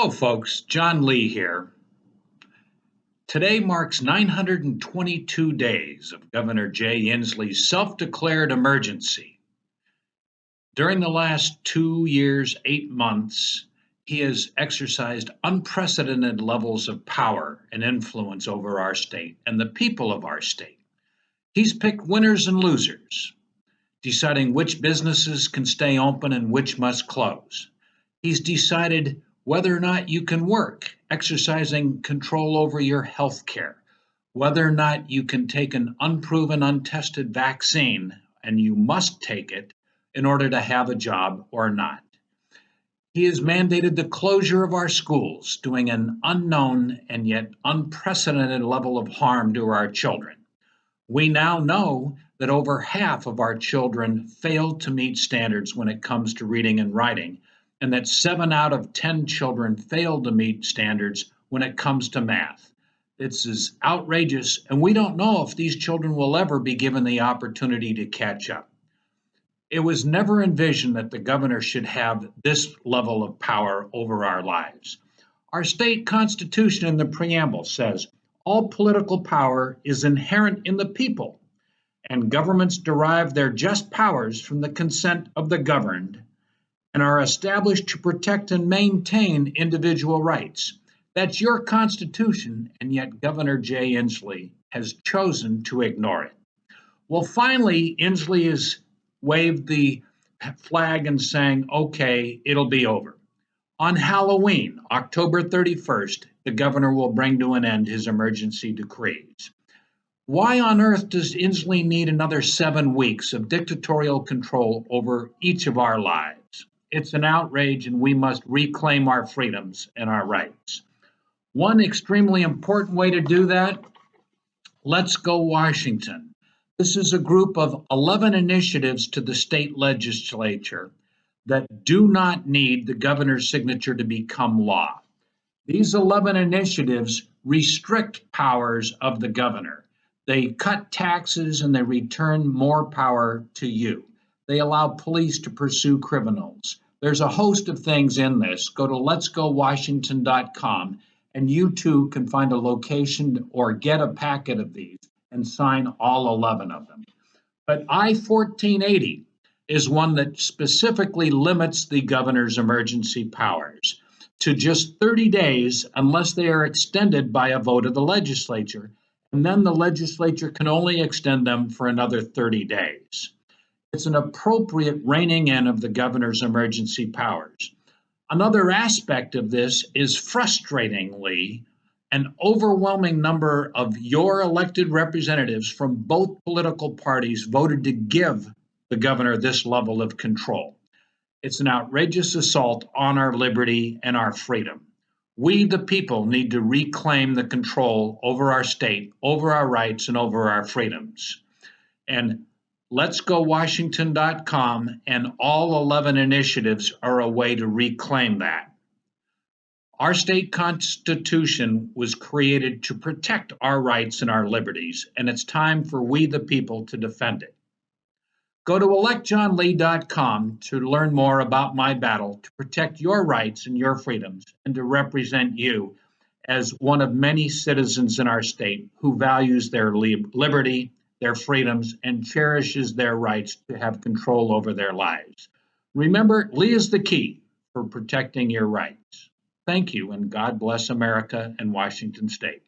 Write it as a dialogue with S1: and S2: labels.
S1: Hello, folks. John Ley here. Today marks 922 days of Governor Jay Inslee's self-declared emergency. During the last 2 years, 8 months, he has exercised unprecedented levels of power and influence over our state and the people of our state. He's picked winners and losers, deciding which businesses can stay open and which must close. He's decided whether or not you can work, exercising control over your health care, whether or not you can take an unproven, untested vaccine, and you must take it in order to have a job or not. He has mandated the closure of our schools, doing an unknown and yet unprecedented level of harm to our children. We now know that over half of our children fail to meet standards when it comes to reading and writing, and that 7 out of 10 children fail to meet standards when it comes to math. This is outrageous, and we don't know if these children will ever be given the opportunity to catch up. It was never envisioned that the governor should have this level of power over our lives. Our state constitution in the preamble says, all political power is inherent in the people, and governments derive their just powers from the consent of the governed, and are established to protect and maintain individual rights. That's your Constitution, and yet Governor Jay Inslee has chosen to ignore it. Well, finally, Inslee has waved the flag and saying, okay, it'll be over. On Halloween, October 31st, the governor will bring to an end his emergency decrees. Why on earth does Inslee need another 7 weeks of dictatorial control over each of our lives? It's an outrage, and we must reclaim our freedoms and our rights. One extremely important way to do that, Let's Go Washington. This is a group of 11 initiatives to the state legislature that do not need the governor's signature to become law. These 11 initiatives restrict powers of the governor. They cut taxes and they return more power to you. They allow police to pursue criminals. There's a host of things in this. Go to letsgowashington.com and you too can find a location or get a packet of these and sign all 11 of them. But I-1480 is one that specifically limits the governor's emergency powers to just 30 days unless they are extended by a vote of the legislature. And then the legislature can only extend them for another 30 days. It's an appropriate reining in of the governor's emergency powers. Another aspect of this is, frustratingly, an overwhelming number of your elected representatives from both political parties voted to give the governor this level of control. It's an outrageous assault on our liberty and our freedom. We, the people, need to reclaim the control over our state, over our rights, and over our freedoms. And letsgowashington.com and all 11 initiatives are a way to reclaim that. Our state constitution was created to protect our rights and our liberties, and it's time for we, the people, to defend it. Go to electjohnlee.com to learn more about my battle to protect your rights and your freedoms and to represent you as one of many citizens in our state who values their liberty, their freedoms, and cherishes their rights to have control over their lives. Remember, Lee is the key for protecting your rights. Thank you, and God bless America and Washington State.